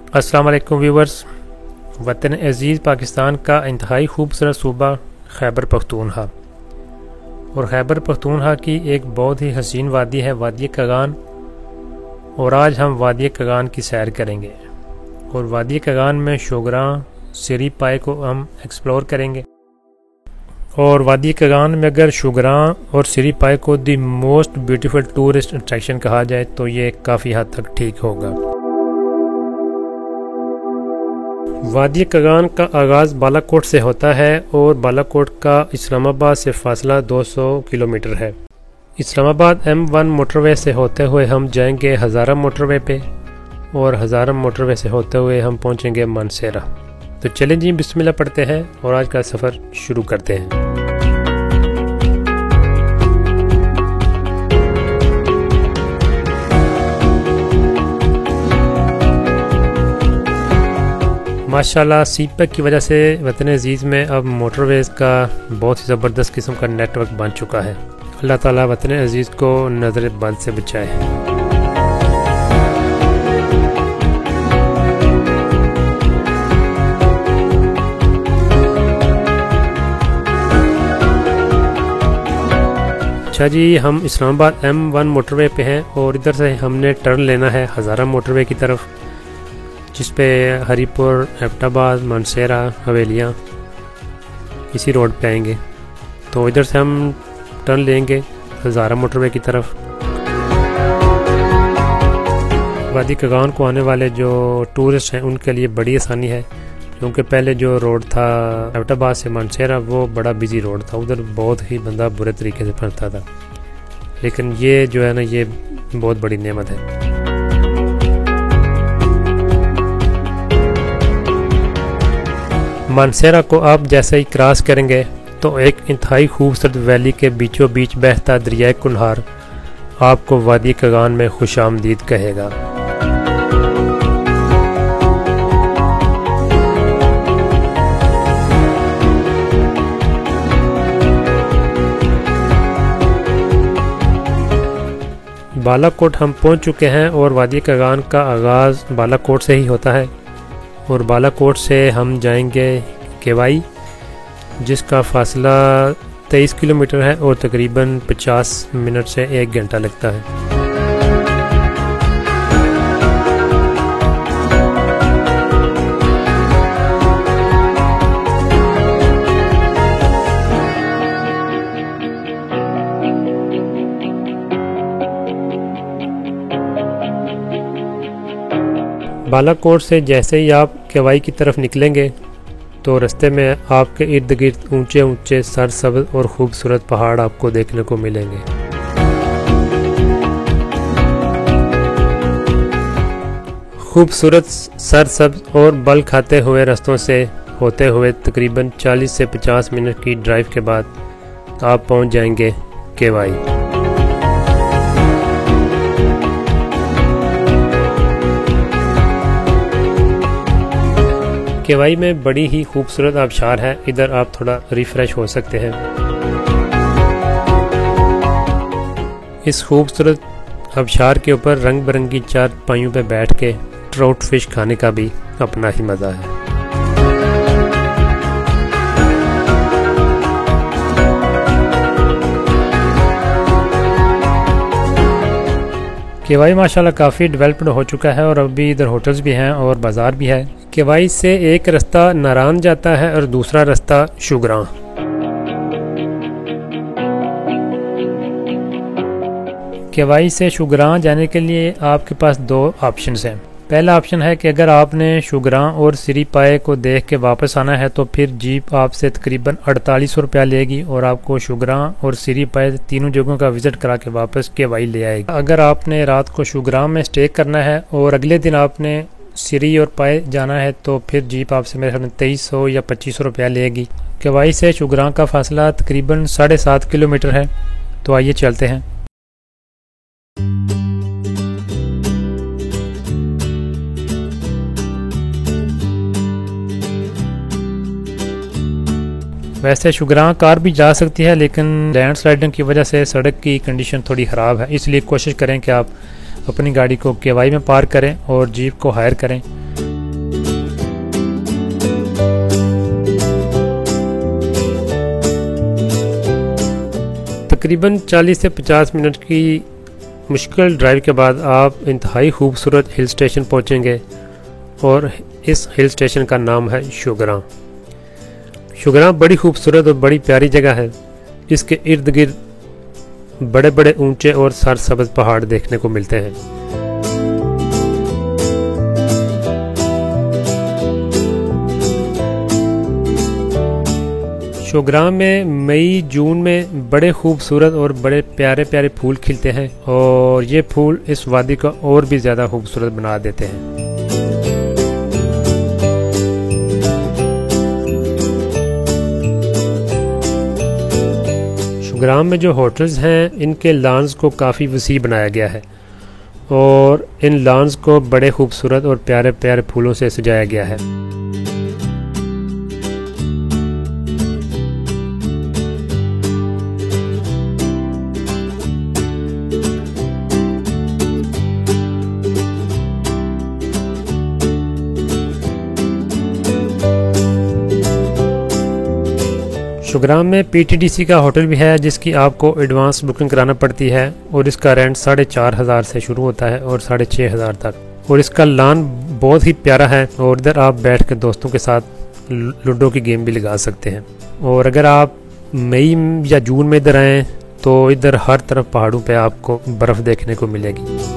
अस्सलाम वालेकुम व्यूवर्स। वतन अज़ीज़ पाकिस्तान का इंतहाई खूबसूरत सूबा खैबर पख्तूनख्वा और खैबर पख्तूनख्वा की एक बहुत ही हसीन वादी है वादी कगान। और आज हम वादी कगान की सैर करेंगे और वादी कगान में शोगरां सिरी पाए को हम एक्सप्लोर करेंगे। और वादी कगान में अगर शोगरां और सिरी पाए को the most beautiful tourist attraction कहा जाए तो ये काफ़ी हद तक ठीक होगा। वादी कगान का आगाज़ बालाकोट से होता है और बालाकोट का इस्लामाबाद से फासला 200 किलोमीटर है। इस्लामाबाद M1 मोटरवे से होते हुए हम जाएंगे हज़ारम मोटरवे पे और हज़ारम मोटरवे से होते हुए हम पहुंचेंगे मानसेरा। तो चलें जी, बिस्मिल्लाह पढ़ते हैं और आज का सफ़र शुरू करते हैं। माशाल्लाह सीपैक की वजह से वतन अज़ीज़ में अब मोटरवेज़ का बहुत ही ज़बरदस्त किस्म का नेटवर्क बन चुका है। अल्लाह ताला वतन अज़ीज़ को नज़र बद से बचाए। अच्छा जी, हम इस्लामाबाद M1 मोटरवे पे हैं और इधर से हमने टर्न लेना है हज़ारम मोटरवे की तरफ, जिस पे हरीपुर, एबटाबाद, मानसेरा, हवेलियाँ इसी रोड पे आएंगे। तो इधर से हम टर्न लेंगे हज़ारम मोटरवे की तरफ। वादी कगान को आने वाले जो टूरिस्ट हैं उनके लिए बड़ी आसानी है, क्योंकि पहले जो रोड था एबटाबाद से मानसेरा वो बड़ा बिजी रोड था, उधर बहुत ही बंदा बुरे तरीके से फंसता था। लेकिन ये जो है ना, ये बहुत बड़ी नेमत है। मानसेरा को आप जैसे ही क्रॉस करेंगे तो एक इंतहाई खूबसूरत वैली के बीचों बीच बहता दरियाए कुल्हार आपको वादी कगान में खुशामदीद कहेगा। बालाकोट हम पहुंच चुके हैं और वादी कगान का आगाज़ बालाकोट से ही होता है और बालाकोट से हम जाएंगे केवाई, जिसका फासला 23 किलोमीटर है और तकरीबन 50 मिनट से 1 घंटा लगता है। बालाकोट से जैसे ही आप केवाई की तरफ निकलेंगे तो रास्ते में आपके इर्द गिर्द ऊंचे ऊंचे सरसब्ज़ और खूबसूरत पहाड़ आपको देखने को मिलेंगे। खूबसूरत सरसब्ज़ और बल खाते हुए रास्तों से होते हुए तकरीबन 40 से 50 मिनट की ड्राइव के बाद आप पहुंच जाएंगे केवाई। केवाई में बड़ी ही खूबसूरत आबशार है, इधर आप थोड़ा रिफ्रेश हो सकते हैं। इस खूबसूरत आबशार के ऊपर रंग बिरंगी चारपाइयों पे बैठ के ट्राउट फिश खाने का भी अपना ही मज़ा है। केवाई माशाल्लाह काफ़ी डेवलप्ड हो चुका है और अभी इधर होटल्स भी हैं और बाज़ार भी है। केवाई से एक रास्ता नारान जाता है और दूसरा रास्ता शुगरां। केवाई से शुगरां जाने के लिए आपके पास 2 ऑप्शंस हैं। पहला ऑप्शन है कि अगर आपने शुगरां और सिरी पाए को देख के वापस आना है तो फिर जीप आपसे तकरीबन 4800 रुपया लेगी और आपको शुगरां और सिरी पाए तीनों जगहों का विजिट करा के वापस केवाई ले आएगी। अगर आपने रात को शुगरां में स्टे करना है और अगले दिन आपने सिरी और पाए जाना है तो फिर जीप आपसे मेरे ख्याल में 2300 या 2500 रुपया लेगी। केवाई से शुगरां का फासला तकरीबन 7.5 किलोमीटर है। तो आइए चलते हैं। वैसे शुगरां कार भी जा सकती है, लेकिन लैंडस्लाइडिंग की वजह से सड़क की कंडीशन थोड़ी ख़राब है, इसलिए कोशिश करें कि आप अपनी गाड़ी को केवाई में पार्क करें और जीप को हायर करें। तकरीबन 40 से 50 मिनट की मुश्किल ड्राइव के बाद आप इंतहाई खूबसूरत हिल स्टेशन पहुंचेंगे और इस हिल स्टेशन का नाम है शुगरां। शुगरां बड़ी खूबसूरत और बड़ी प्यारी जगह है। इसके इर्द गिर्द बड़े बड़े ऊंचे और सरसब्ज पहाड़ देखने को मिलते हैं। शुगरां में मई जून में बड़े खूबसूरत और बड़े प्यारे प्यारे फूल खिलते हैं और ये फूल इस वादी को और भी ज़्यादा खूबसूरत बना देते हैं। शुगरां में जो होटल्स हैं इनके लॉन्स को काफ़ी वसी बनाया गया है और इन लॉन्स को बड़े खूबसूरत और प्यारे प्यारे फूलों से सजाया गया है। शुगरां में पीटीडीसी का होटल भी है जिसकी आपको एडवांस बुकिंग कराना पड़ती है और इसका रेंट 4,500 से शुरू होता है और 6,500 तक। और इसका लॉन बहुत ही प्यारा है और इधर आप बैठ कर दोस्तों के साथ लूडो की गेम भी लगा सकते हैं। और अगर आप मई या जून में इधर आएँ तो इधर हर तरफ पहाड़ों पे आपको बर्फ़ देखने को मिलेगी।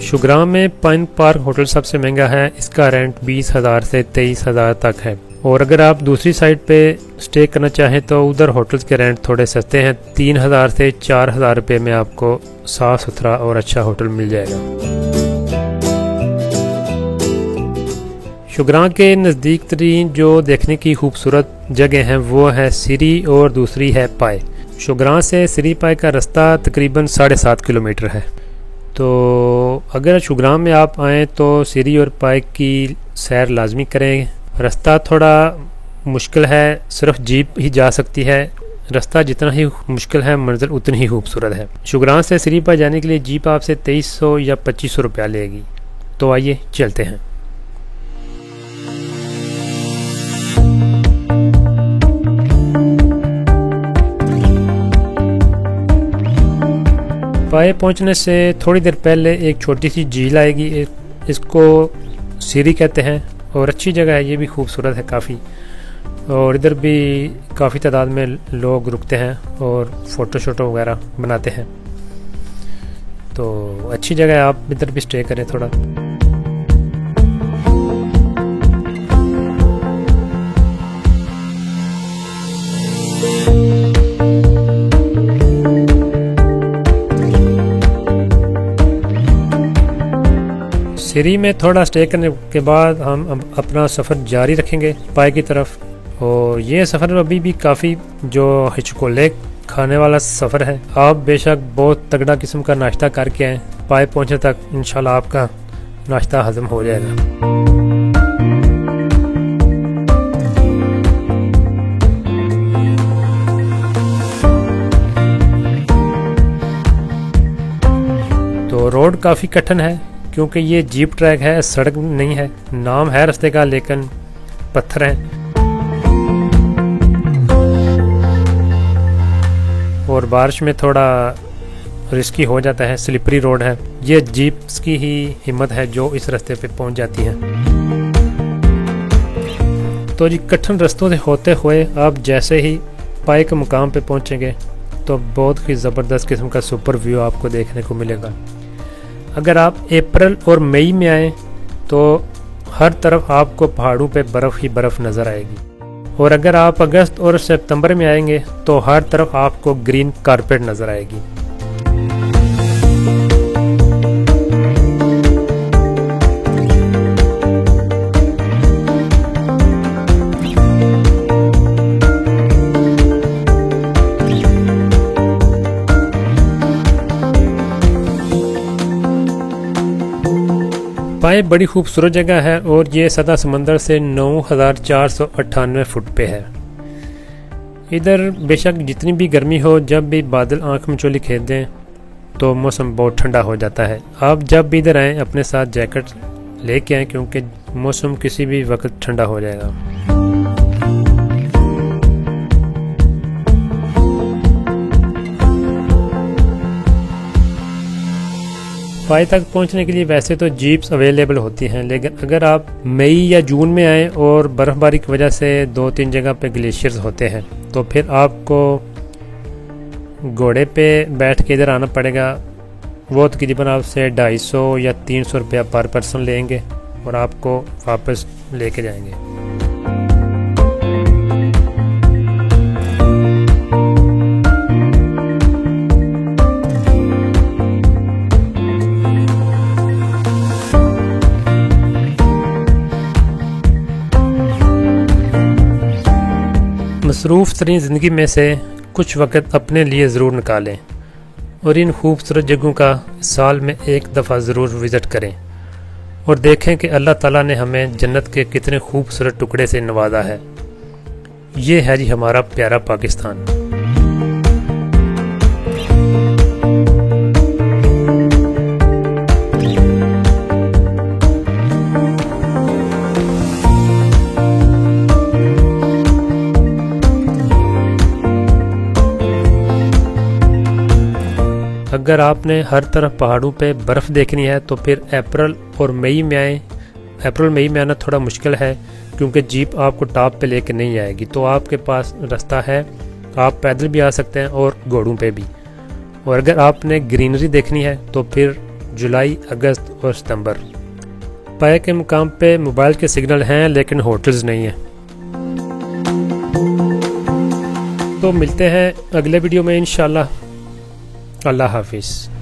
शुगरां में पाइन पार्क होटल सबसे महंगा है। इसका रेंट 20,000 से 23,000 तक है। और अगर आप दूसरी साइड पे स्टे करना चाहें तो उधर होटल्स के रेंट थोड़े सस्ते हैं। 3,000 से 4,000 रुपये में आपको साफ़ सुथरा और अच्छा होटल मिल जाएगा। शुगरां के नज़दीक तरीन जो देखने की खूबसूरत जगह हैं वो है सिरी और दूसरी है पाए। शुगरां से सिरी पाए का रास्ता तकरीबन 7.5 किलोमीटर है। तो अगर शुगरां में आप आएँ तो सिरी और पाए की सैर लाजमी करें। रास्ता थोड़ा मुश्किल है, सिर्फ जीप ही जा सकती है। रास्ता जितना ही मुश्किल है मंजिल उतनी ही खूबसूरत है। शुगरां से सिरी पाए जाने के लिए जीप आपसे 2300 या 2500 रुपया लेगी। तो आइए चलते हैं। पाए पहुंचने से थोड़ी देर पहले एक छोटी सी झील आएगी। इसको सीरी कहते हैं और अच्छी जगह है, ये भी खूबसूरत है काफ़ी। और इधर भी काफ़ी तादाद में लोग रुकते हैं और फ़ोटो शोटो वगैरह बनाते हैं। तो अच्छी जगह है, आप इधर भी स्टे करें थोड़ा। सिरी में थोड़ा स्टे करने के बाद हम अपना सफ़र जारी रखेंगे पाए की तरफ। और ये सफ़र अभी भी काफ़ी जो हिचकोले खाने वाला सफ़र है। आप बेशक बहुत तगड़ा किस्म का नाश्ता करके आएँ, पाए पहुँचने तक इंशाल्लाह आपका नाश्ता हजम हो जाएगा। तो रोड काफ़ी कठिन है क्योंकि ये जीप ट्रैक है, सड़क नहीं है। नाम है रास्ते का लेकिन पत्थर हैं। और बारिश में थोड़ा रिस्की हो जाता है, स्लिपरी रोड है। ये जीप्स की ही हिम्मत है जो इस रास्ते पे पहुंच जाती हैं। तो जी कठिन रास्तों से होते हुए आप जैसे ही पाए के मुकाम पे पहुंचेंगे तो बहुत ही ज़बरदस्त किस्म का सुपर व्यू आपको देखने को मिलेगा। अगर आप अप्रैल और मई में आएँ तो हर तरफ आपको पहाड़ों पे बर्फ़ ही बर्फ़ नज़र आएगी। और अगर आप अगस्त और सितंबर में आएंगे तो हर तरफ आपको ग्रीन कारपेट नज़र आएगी। पाए बड़ी खूबसूरत जगह है और ये सतह समंदर से 9,498 फुट पे है। इधर बेशक जितनी भी गर्मी हो, जब भी बादल आंख में चोली खेल दें तो मौसम बहुत ठंडा हो जाता है। आप जब भी इधर आएँ अपने साथ जैकेट लेके आएँ, क्योंकि मौसम किसी भी वक्त ठंडा हो जाएगा। पाए तक पहुंचने के लिए वैसे तो जीप्स अवेलेबल होती हैं, लेकिन अगर आप मई या जून में आएँ और बर्फ़बारी की वजह से 2-3 जगह पे ग्लेशियर्स होते हैं तो फिर आपको घोड़े पे बैठ के इधर आना पड़ेगा। वो तकरीबन आपसे 250 या 300 रुपया पर पर्सन लेंगे और आपको वापस लेके जाएंगे। मसरूफ़ तरीन ज़िंदगी में से कुछ वक़्त अपने लिए ज़रूर निकालें और इन खूबसूरत जगहों का साल में एक दफ़ा ज़रूर विज़िट करें और देखें कि अल्लाह ताला ने हमें जन्नत के कितने खूबसूरत टुकड़े से नवाजा है। ये है जी हमारा प्यारा पाकिस्तान। अगर आपने हर तरफ पहाड़ों पे बर्फ़ देखनी है तो फिर अप्रैल और मई में आएँ। अप्रैल मई में आना थोड़ा मुश्किल है क्योंकि जीप आपको टॉप पे लेके नहीं आएगी, तो आपके पास रास्ता है, आप पैदल भी आ सकते हैं और घोड़ों पे भी। और अगर आपने ग्रीनरी देखनी है तो फिर जुलाई, अगस्त और सितंबर। पाए के मुकाम पे मोबाइल के सिग्नल हैं लेकिन होटल्स नहीं हैं। तो मिलते हैं अगले वीडियो में इंशाल्लाह। अल्लाह हाफिज़।